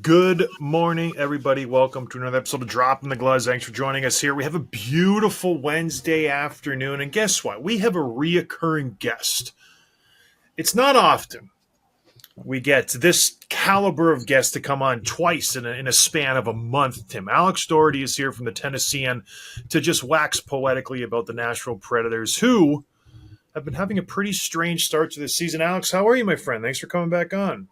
Good morning, everybody. Welcome to another episode of Dropping the Gloves. Thanks for joining us here. We have a beautiful Wednesday afternoon, and guess what? We have a reoccurring guest. It's not often we get this caliber of guest to come on twice in a span of a month, Tim. Alex Daugherty is here from the Tennessean to just wax poetically about the Nashville Predators, who have been having a pretty strange start to this season. Alex, how are you, my friend? Thanks for coming back on.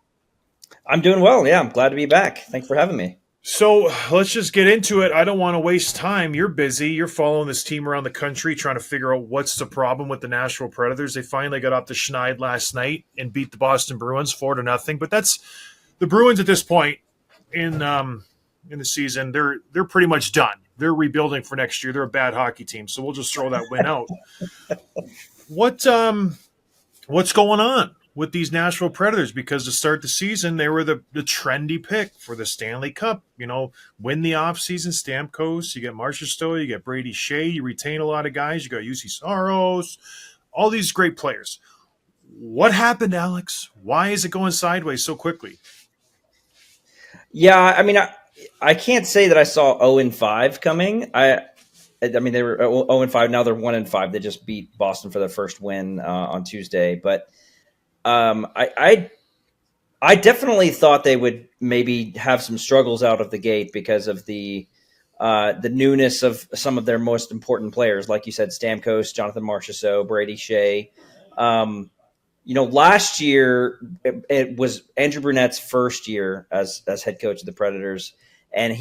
I'm doing well. Yeah, I'm glad to be back. Thanks for having me. So let's just get into it. I don't want to waste time. You're busy. You're following this team around the country, trying to figure out what's the problem with the Nashville Predators. They finally got off the schneid last night and beat the Boston Bruins 4-0. But that's the Bruins at this point in the season. They're pretty much done. They're rebuilding for next year. They're a bad hockey team, so we'll just throw that win out. What's going on with these Nashville Predators? Because to start the season, they were the trendy pick for the Stanley Cup. Win the offseason, Stamkos, you get Marchessault, you get Brady Shea, you retain a lot of guys, you got UC Saros, all these great players. What happened, Alex? Why is it going sideways so quickly? Yeah, I can't say that I saw 0-5 coming. I mean, they were 0-5. Now they're 1-5. They just beat Boston for their first win on Tuesday. But I definitely thought they would maybe have some struggles out of the gate because of the newness of some of their most important players, like you said, Stamkos, Jonathan Marchessault, Brady Shea. Last year it was Andrew Brunette's first year as head coach of the Predators, and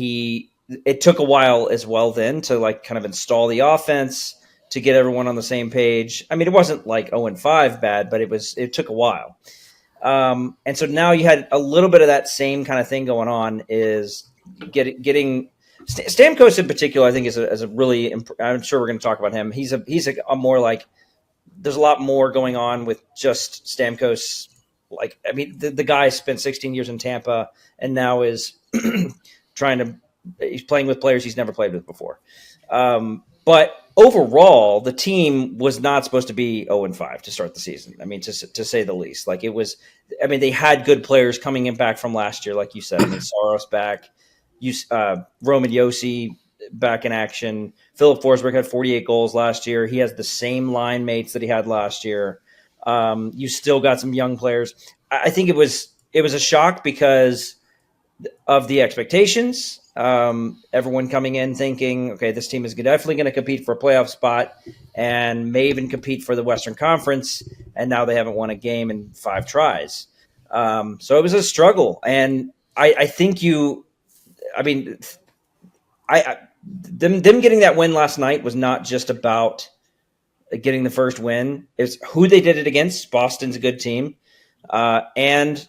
it took a while as well then to kind of install the offense, to get everyone on the same page. I mean, it wasn't like 0-5 bad, but it took a while. And so now you had a little bit of that same kind of thing going on, is getting Stamkos in particular. I think is a really, I'm sure we're going to talk about him. He's a more like, there's a lot more going on with just Stamkos. The guy spent 16 years in Tampa and now is he's playing with players he's never played with before. But overall, the team was not supposed to be 0-5 to start the season. I mean, to say the least. They had good players coming in back from last year, like you said. Saros back, Roman Josi back in action. Philip Forsberg had 48 goals last year. He has the same line mates that he had last year. You still got some young players. I think it was a shock because of the expectations. Everyone coming in thinking, okay, this team is definitely going to compete for a playoff spot and may even compete for the Western Conference. And now they haven't won a game in 5 tries. So it was a struggle. And I think them getting that win last night was not just about getting the first win. It's who they did it against. Boston's a good team. And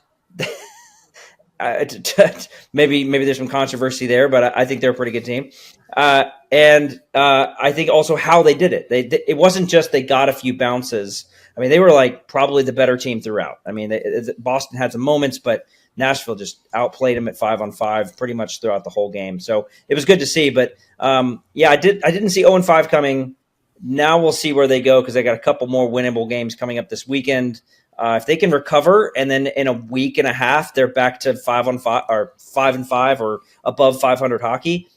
maybe there's some controversy there, but I think they're a pretty good team. And I think also how they did it. It wasn't just they got a few bounces. I mean, they were probably the better team throughout. I mean, Boston had some moments, but Nashville just outplayed them at 5-on-5 pretty much throughout the whole game. So it was good to see. But I didn't see 0-5 coming. Now we'll see where they go, because they got a couple more winnable games coming up this weekend. If they can recover, and then in a week and a half they're back to 5-on-5 or 5-5 or above 500 hockey,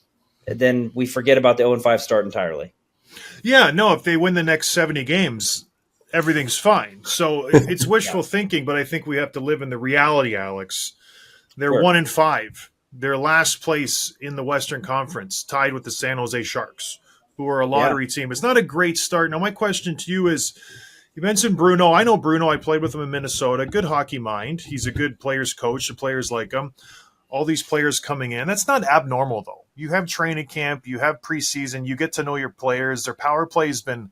then we forget about the 0-5 start entirely. Yeah, no, if they win the next 70 games, everything's fine. So it's wishful thinking, but I think we have to live in the reality, Alex. They're Sure. 1-5. They're last place in the Western Conference, tied with the San Jose Sharks, who are a lottery team. It's not a great start. Now, my question to you is, you mentioned Bruno. I know Bruno. I played with him in Minnesota. Good hockey mind. He's a good players coach. The players like him. All these players coming in. That's not abnormal, though. You have training camp. You have preseason. You get to know your players. Their power play has been,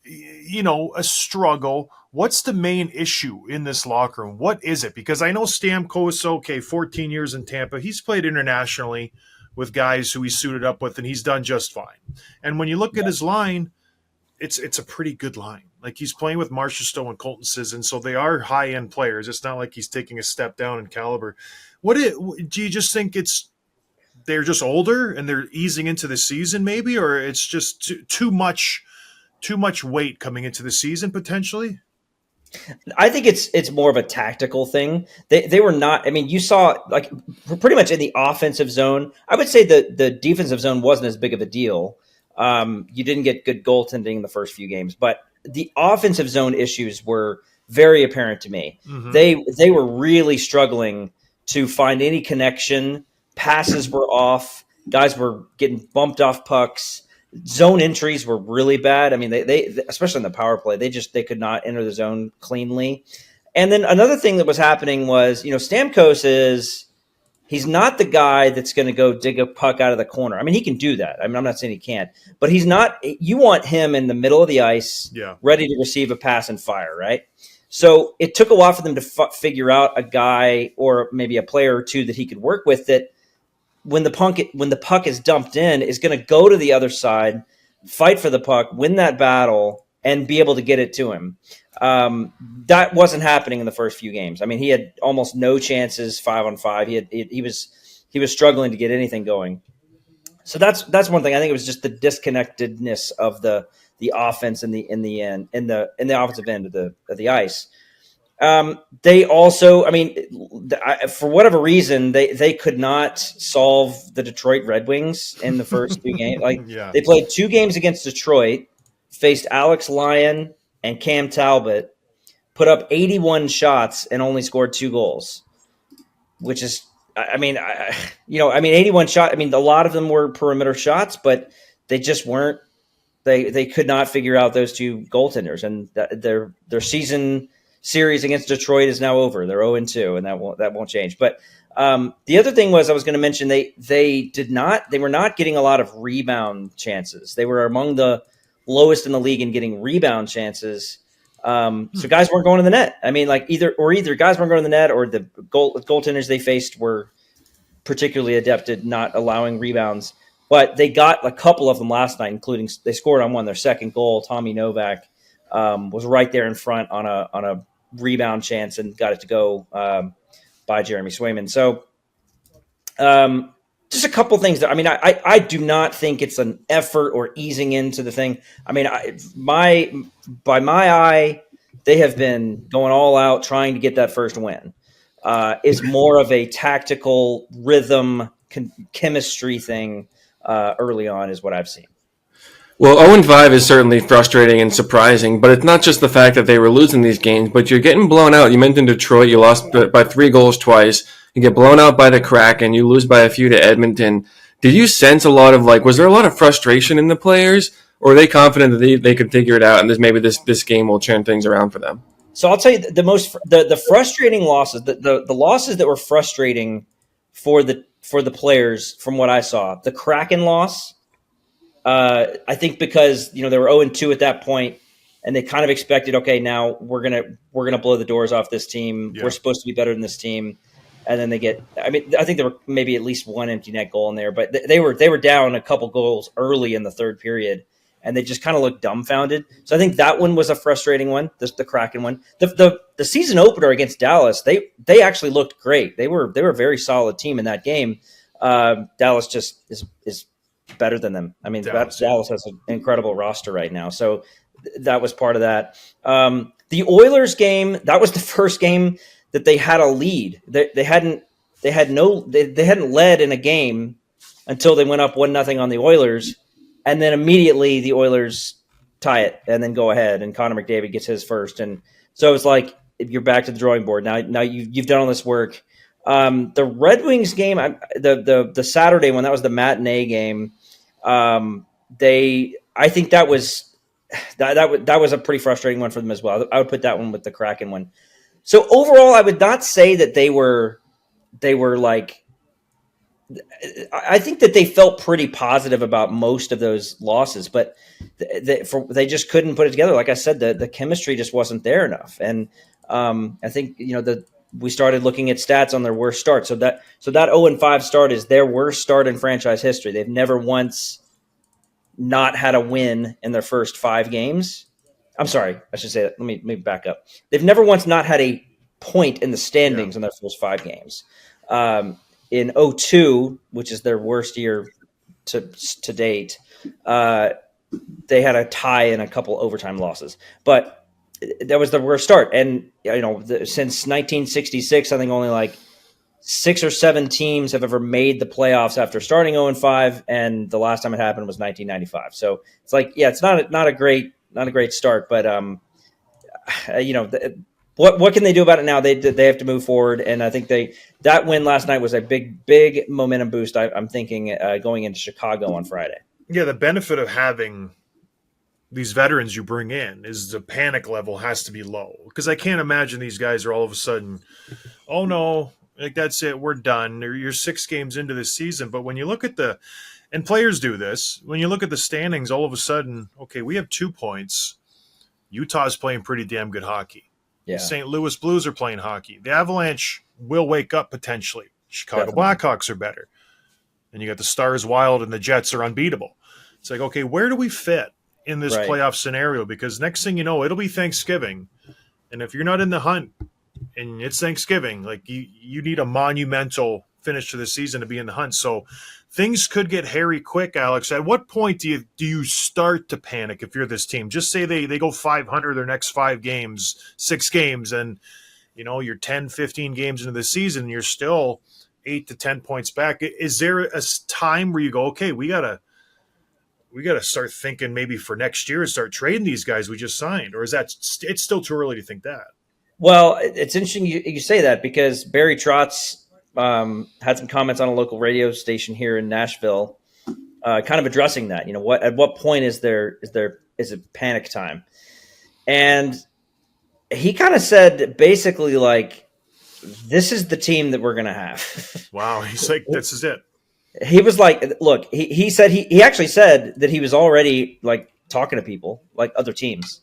a struggle. What's the main issue in this locker room? What is it? Because I know Stamkos, 14 years in Tampa. He's played internationally with guys who he's suited up with, and he's done just fine. And when you look at his line, it's a pretty good line. He's playing with Marchessault and Colton Sisson, so they are high-end players. It's not like he's taking a step down in caliber. Do you just think they're just older and they're easing into the season maybe, or it's just too much weight coming into the season potentially? I think it's more of a tactical thing. They were not. I mean, you saw like pretty much in the offensive zone. I would say the defensive zone wasn't as big of a deal. You didn't get good goaltending in the first few games, but the offensive zone issues were very apparent to me. Mm-hmm. They were really struggling to find any connection. Passes were off. Guys were getting bumped off pucks. Zone entries were really bad. I mean, they especially in the power play, they could not enter the zone cleanly. And then another thing that was happening was, Stamkos he's not the guy that's going to go dig a puck out of the corner. I mean, he can do that. I mean, I'm not saying he can't, but he's not. You want him in the middle of the ice, ready to receive a pass and fire, right? So it took a while for them to figure out a guy or maybe a player or two that he could work with that when the puck is dumped in, is going to go to the other side, fight for the puck, win that battle, and be able to get it to him. That wasn't happening in the first few games. I mean, he had almost no chances 5-on-5. He was struggling to get anything going. So that's one thing. I think it was just the disconnectedness of the offense in the offensive end of the ice. They also, I mean, for whatever reason, they could not solve the Detroit Red Wings in the first two games. Like They played 2 games against Detroit, faced Alex Lyon and Cam Talbot, put up 81 shots and only scored 2 goals, which is, I mean, 81 shots. I mean, a lot of them were perimeter shots, but they just weren't. They could not figure out those 2 goaltenders, and their season series against Detroit is now over. They're 0-2, and that won't change. But the other thing was I was going to mention they were not getting a lot of rebound chances. They were among the lowest in the league in getting rebound chances. So guys weren't going to the net. I mean, like either guys weren't going to the net, or the goaltenders they faced were particularly adept at not allowing rebounds. But they got a couple of them last night, including they scored on one, their second goal. Tommy Novak was right there in front on a rebound chance and got it to go by Jeremy Swayman. So just a couple things that, I mean, I do not think it's an effort or easing into the thing. I mean, by my eye, they have been going all out trying to get that first win. It's more of a tactical rhythm chemistry thing early on is what I've seen. Well, 0-5 is certainly frustrating and surprising, but it's not just the fact that they were losing these games, but you're getting blown out. You mentioned Detroit, you lost by 3 goals twice. You get blown out by the Kraken, you lose by a few to Edmonton. Did you sense a lot of, was there a lot of frustration in the players, or are they confident that they could figure it out and maybe this game will turn things around for them? So I'll tell you the frustrating losses, the losses that were frustrating for the players from what I saw, the Kraken loss, I think because they were 0-2 at that point, and they kind of expected, okay, now we're gonna blow the doors off this team. Yeah. We're supposed to be better than this team, and then they get. I mean, I think there were maybe at least one empty net goal in there, but they were down a couple goals early in the third period, and they just kind of looked dumbfounded. So I think that one was a frustrating one, the Kraken one. The season opener against Dallas, they actually looked great. They were a very solid team in that game. Dallas just is better than them. I mean, Dallas has an incredible roster right now. So that was part of that. The Oilers game, that was the first game that they had a lead. They hadn't led in a game until they went up 1-0 on the Oilers. And then immediately the Oilers tie it and then go ahead, and Connor McDavid gets his first. And so it's like, you're back to the drawing board. Now you've done all this work. The Red Wings game, the Saturday one, that was the matinee game. I think that was a pretty frustrating one for them as well. I would put that one with the Kraken one. So overall, I would not say that they were like. I think that they felt pretty positive about most of those losses, but they just couldn't put it together. Like I said, the chemistry just wasn't there enough, and I think we started looking at stats on their worst start. So that 0-5 start is their worst start in franchise history. They've never once not had a win in their first 5 games. I'm sorry, I should say that. Let me back up. They've never once not had a point in the standings in their first 5 games. In 2002, which is their worst year to date, they had a tie and a couple overtime losses. But that was the worst start. And since 1966, I think only like 6 or 7 teams have ever made the playoffs after starting 0-5, and the last time it happened was 1995. So it's like, yeah, it's not a great start, but what can they do about it now? They have to move forward, and I think that win last night was a big momentum boost. I'm thinking going into Chicago on Friday. Yeah, the benefit of having these veterans you bring in is the panic level has to be low, because I can't imagine these guys are all of a sudden, oh no, like that's it, we're done. You're 6 games into this season. But when you look at and players do this, when you look at the standings, all of a sudden, okay, we have 2 points. Utah's playing pretty damn good hockey. Yeah. The St. Louis Blues are playing hockey. The Avalanche will wake up potentially. Chicago Blackhawks are better. And you got the Stars Wild and the Jets are unbeatable. It's like, okay, where do we fit in this playoff scenario? Because next thing you know, it'll be Thanksgiving. And if you're not in the hunt and it's Thanksgiving, like you need a monumental finish to the season to be in the hunt. So things could get hairy quick, Alex. At what point do you start to panic if you're this team? Just say they go 500 their next 5 games, 6 games, and you're 10, 15 games into the season, you're still 8 to 10 points back. Is there a time where you go, okay, we gotta start thinking maybe for next year and start trading these guys we just signed? Or is that it's still too early to think that? Well, it's interesting you say that, because Barry Trotz had some comments on a local radio station here in Nashville, kind of addressing that. At what point is it panic time? And he kind of said basically like, this is the team that we're going to have. Wow. He's like, this is it. He was like, look, he said, he actually said that he was already like talking to people like other teams,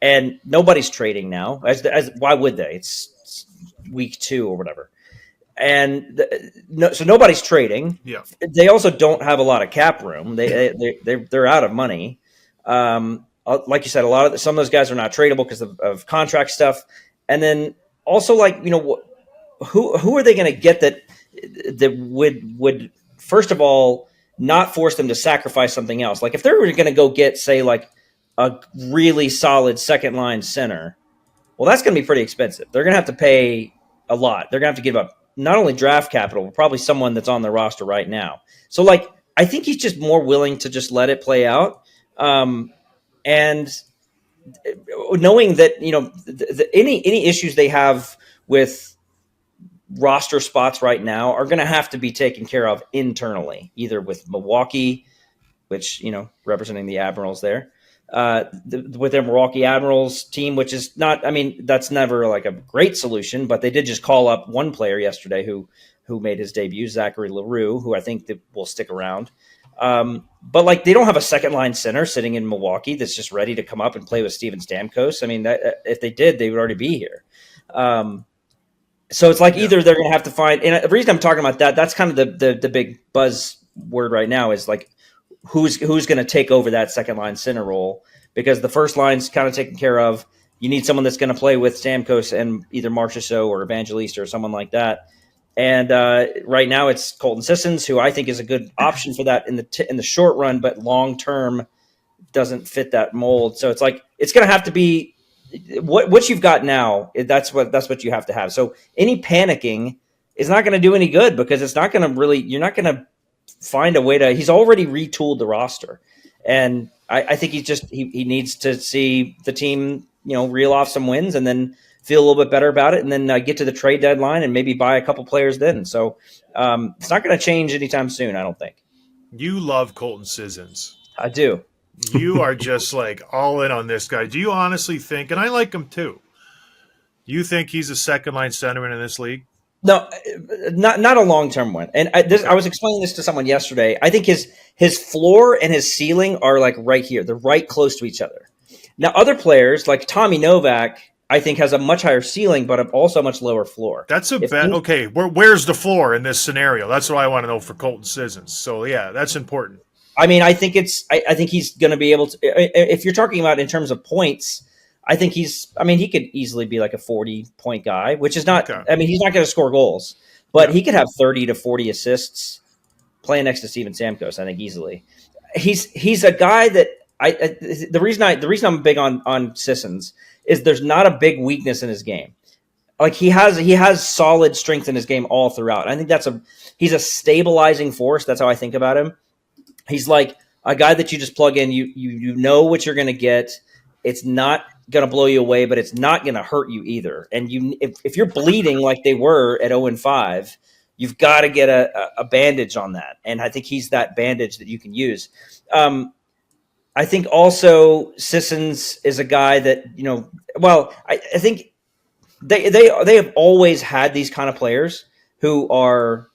and nobody's trading now. As why would they? It's week 2 or whatever. And so nobody's trading. Yeah. They also don't have a lot of cap room. They're out of money. Like you said, some of those guys are not tradable because of contract stuff. And then also, like, who are they going to get that would first of all not force them to sacrifice something else? Like if they were going to go get, say, like a really solid second line center, well, that's going to be pretty expensive. They're going to have to pay a lot. They're going to have to give up not only draft capital, but probably someone that's on the roster right now. So, like, I think he's just more willing to just let it play out. And knowing that, any issues they have with roster spots right now are going to have to be taken care of internally, either with Milwaukee, which, representing the Admirals there, with their Milwaukee Admirals team, which is not, that's never like a great solution, but they did just call up one player yesterday who made his debut, Zachary LaRue, who I think that will stick around. But like, they don't have a second line center sitting in Milwaukee that's just ready to come up and play with Steven Stamkos. If they did, they would already be here. So it's like, either they're going to have to find, and the reason I'm talking about that's kind of the big buzz word right now is like, who's going to take over that second line center role, because the first line's kind of taken care of. You need someone that's going to play with Stamkos and either Marchessault or Evangelista or someone like that. And right now it's Colton Sissons, who I think is a good option for that in the short run, but long term doesn't fit that mold. So it's like, it's going to have to be what you've got now. That's what you have to have. So any panicking is not going to do any good, because it's not going to really, you're not going to find a way to. He's already retooled the roster, and I think he needs to see the team reel off some wins and then feel a little bit better about it, and then get to the trade deadline and maybe buy a couple players then. So it's not going to change anytime soon, I don't think. You love Colton Sissons. I do. You are just like all in on this guy. Do you honestly think, and I like him too, you think he's a second line centerman in this league? No, not a long-term one. And I was explaining this to someone yesterday. I think his floor and his ceiling are like right here. They're right close to each other. Now, other players like Tommy Novak, I think, has a much higher ceiling, but also a much lower floor. That's a bet. Okay, where's the floor in this scenario? That's what I want to know for Colton Sissons. So, yeah, that's important. I think he's going to be able to – if you're talking about in terms of points – I think he could easily be like a 40-point guy, which is not, okay. He's not going to score goals, but he could have 30 to 40 assists playing next to Steven Stamkos, I think, easily. He's a guy that the reason I'm big on Sissons is there's not a big weakness in his game. Like he has solid strength in his game all throughout. I think he's a stabilizing force. That's how I think about him. He's like a guy that you just plug in. You know what you're going to get. It's not going to blow you away, but it's not going to hurt you either. And if you're bleeding like they were at 0-5, you've got to get a bandage on that. And I think he's that bandage that you can use. I think also Sissons is a guy that, I think they have always had these kind of players who are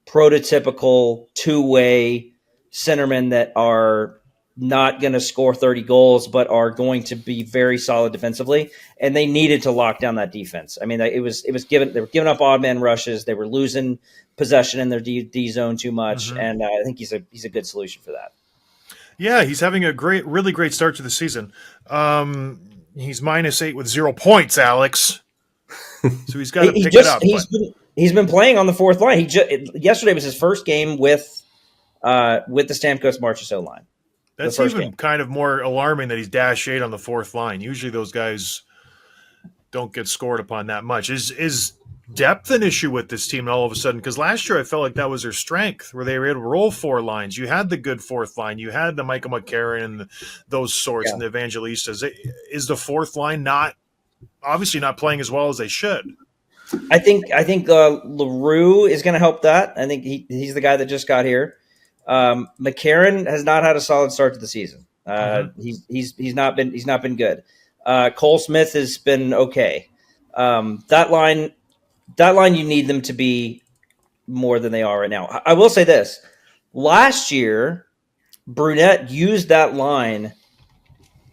prototypical two-way centermen that are not going to score 30 goals, but are going to be very solid defensively. And they needed to lock down that defense. I mean, they were giving up odd man rushes. They were losing possession in their D zone too much. Mm-hmm. And I think he's a good solution for that. Yeah, he's having a really great start to the season. He's -8 with 0 points, Alex. So he's got to pick it up. He's been playing on the fourth line. Yesterday was his first game with the Stamkos Marchessault line. That's even kind of more alarming that he's -8 on the fourth line. Usually those guys don't get scored upon that much. Is depth an issue with this team all of a sudden? Because last year I felt like that was their strength, where they were able to roll 4 lines. You had the good fourth line. You had the Michael McCarron and those sorts and the Evangelistas. Is the fourth line obviously not playing as well as they should? I think LaRue is going to help that. I think he's the guy that just got here. McCarron has not had a solid start to the season. He's not been good. Cole Smith has been okay. That line you need them to be more than they are right now. I will say this: last year, Brunette used that line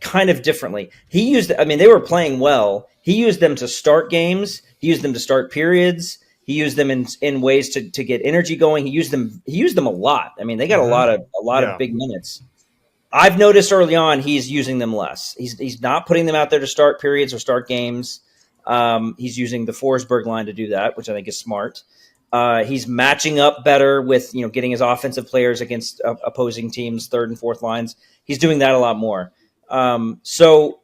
kind of differently. They were playing well. He used them to start games. He used them to start periods. He used them in ways to get energy going. He used them a lot. I mean, they got a lot of big minutes. I've noticed early on he's using them less. He's not putting them out there to start periods or start games. He's using the Forsberg line to do that, which I think is smart. He's matching up better with getting his offensive players against opposing teams' third and fourth lines. He's doing that a lot more. So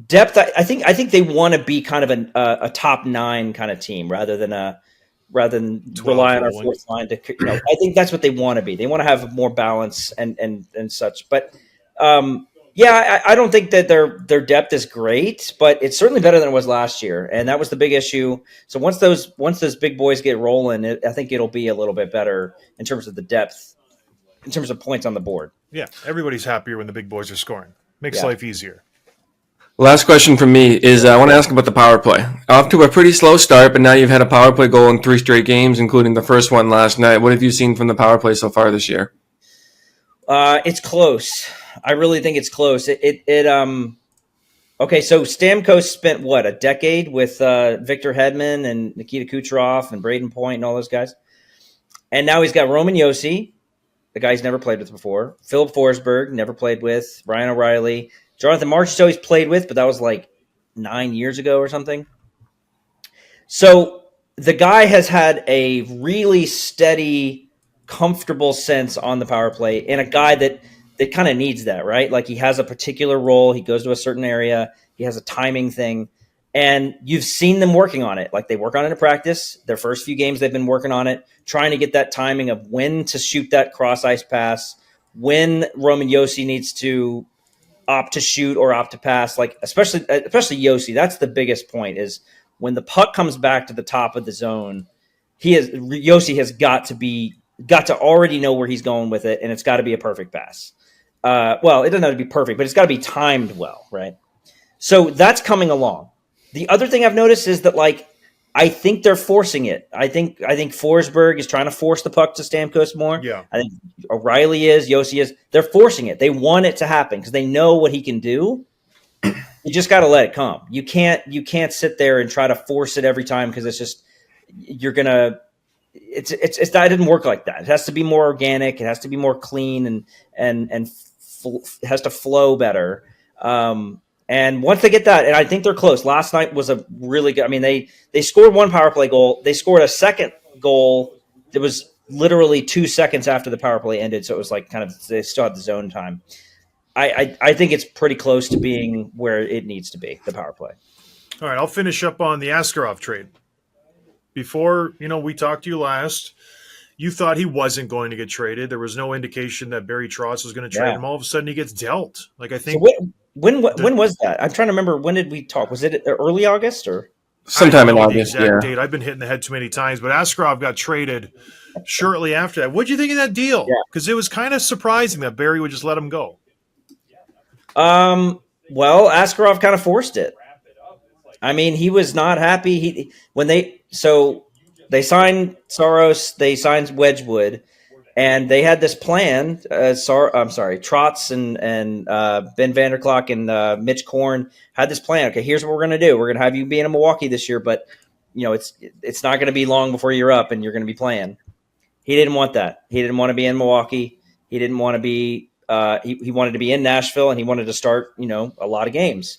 depth, I think they want to be kind of a top 9 kind of team rather than rely on our fourth line to. I think that's what they want to be. They want to have more balance and such. But I don't think that their depth is great, but it's certainly better than it was last year, and that was the big issue. So once those big boys get rolling, I think it'll be a little bit better in terms of the depth, in terms of points on the board. Yeah, everybody's happier when the big boys are scoring. Makes life easier. Last question from me is I want to ask about the power play. Off to a pretty slow start, but now you've had a power play goal in 3 straight games, including the first one last night. What have you seen from the power play so far this year? It's close. I really think it's close. Okay, so Stamkos spent a decade with Victor Hedman and Nikita Kucherov and Braden Point and all those guys. And now he's got Roman Josi, the guy he's never played with before, Philip Forsberg, never played with, Ryan O'Reilly, Jonathan Marchessault he's played with, but that was like 9 years ago or something. So the guy has had a really steady, comfortable sense on the power play, and a guy that kind of needs that, right? Like he has a particular role. He goes to a certain area. He has a timing thing. And you've seen them working on it. Like they work on it in practice. Their first few games, they've been working on it, trying to get that timing of when to shoot that cross-ice pass, when Roman Josi needs to opt to shoot or opt to pass. Like especially Josi, that's the biggest point is when the puck comes back to the top of the zone, Josi has got to already know where he's going with it, and it's got to be a perfect pass. It doesn't have to be perfect, but it's got to be timed well, right? So that's coming along. The other thing I've noticed is that, I think they're forcing it. I think Forsberg is trying to force the puck to Stamkos more. Yeah. I think O'Reilly is, Josi is. They're forcing it. They want it to happen because they know what he can do. You just got to let it come. You can't sit there and try to force it every time because it's just you're gonna. It didn't work like that. It has to be more organic. It has to be more clean and it has to flow better. And once they get that, and I think they're close. Last night was a really good. I mean, they scored 1 power play goal. They scored a second goal that was literally 2 seconds after the power play ended. So it was like they still had the zone time. I think it's pretty close to being where it needs to be, the power play. All right, I'll finish up on the Askarov trade. Before, we talked to you last, you thought he wasn't going to get traded. There was no indication that Barry Trotz was going to trade him. All of a sudden, he gets dealt. Like, I think. So when was that? I'm trying to remember. When did we talk? Was it early August or sometime in August? Yeah. Date. I've been hitting the head too many times, but Askarov got traded shortly after that. What do you think of that deal? Because it was kind of surprising that Barry would just let him go. Well, Askarov kind of forced it. I mean, he was not happy. They signed Saros, they signed Wedgwood, and they had this plan. Trotz and Ben Vanderklok and Mitch Korn had this plan. Okay, here's what we're going to do. We're going to have you be in Milwaukee this year, but it's not going to be long before you're up and you're going to be playing. He didn't want that. He didn't want to be in Milwaukee. He didn't want to be. He wanted to be in Nashville, and he wanted to start a lot of games.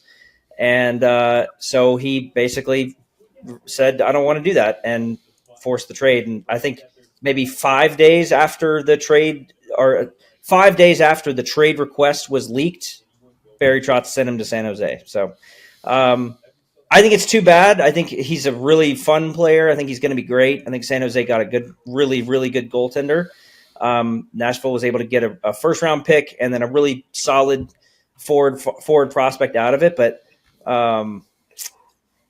And so he basically said, I don't want to do that, and forced the trade. And I think maybe 5 days after the trade, or 5 days after the trade request was leaked, Barry Trotz sent him to San Jose. So I think it's too bad. I think he's a really fun player. I think he's going to be great. I think San Jose got a good, really, really good goaltender. Nashville was able to get a first-round pick and then a really solid forward prospect out of it. But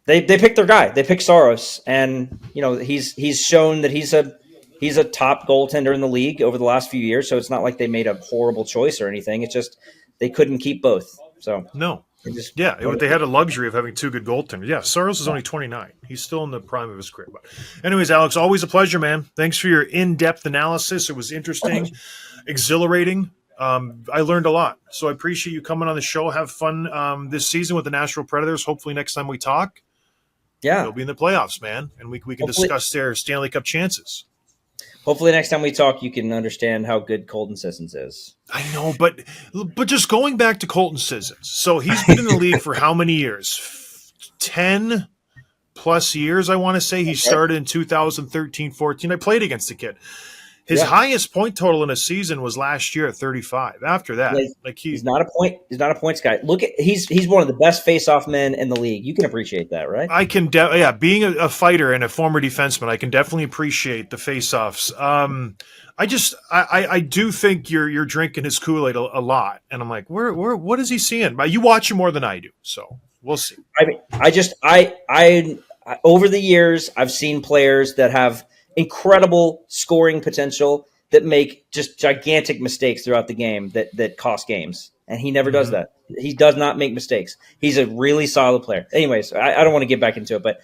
they picked their guy. They picked Saros, and he's shown that he's a top goaltender in the league over the last few years. So it's not like they made a horrible choice or anything. It's just they couldn't keep both. So no, they had a luxury of having two good goaltenders. Yeah, Saros is only 29. He's still in the prime of his career. But anyways, Alex, always a pleasure, man. Thanks for your in-depth analysis. It was interesting, exhilarating. I learned a lot, so I appreciate you coming on the show. Have fun this season with the Nashville Predators. Hopefully next time we talk, they'll be in the playoffs, man, and we can discuss their Stanley Cup chances. Hopefully next time we talk, you can understand how good Colton Sissons is. I know, but just going back to Colton Sissons. So he's been in the league for how many years? 10 plus years, I want to say. He started in 2013-14. I played against the kid. His highest point total in a season was last year at 35. After that, he's not a points guy. Look at he's one of the best face-off men in the league. You can appreciate that, right? I can, being a fighter and a former defenseman, I can definitely appreciate the face-offs. I do think you're drinking his Kool-Aid a lot, and I'm like, what is he seeing? But you watch him more than I do, so we'll see. I mean, I over the years, I've seen players that have incredible scoring potential that make just gigantic mistakes throughout the game that cost games. And he never does that. He does not make mistakes. He's a really solid player. Anyways, I don't want to get back into it, but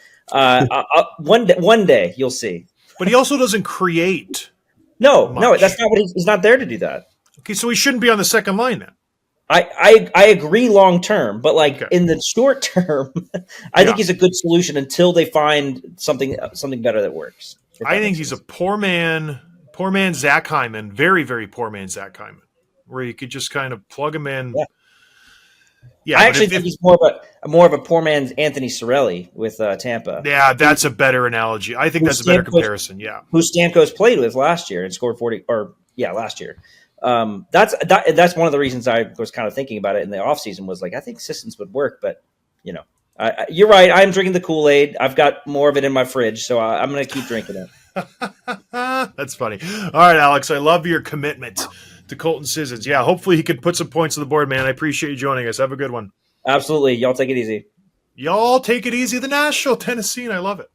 one day you'll see. But he also doesn't create. No, that's not what he's not there to do that. Okay, so he shouldn't be on the second line then. I agree long term, but in the short term, I think he's a good solution until they find something better that works. I think he's a poor man Zach Hyman, very, very poor man Zach Hyman, where you could just kind of plug him in. Yeah, I actually think he's more of a poor man's Anthony Cirelli with Tampa. Yeah, that's a better analogy. I think that's a better comparison. Yeah, who Stamkos played with last year and scored 40. Last year. That's one of the reasons I was kind of thinking about it in the offseason was I think Sissons would work, but you're right. I'm drinking the Kool-Aid. I've got more of it in my fridge, so I'm going to keep drinking it. That's funny. All right, Alex, I love your commitment to Colton Sissons. Yeah, hopefully he can put some points on the board, man. I appreciate you joining us. Have a good one. Absolutely. Y'all take it easy. Y'all take it easy. The Nashville, Tennessee, and I love it.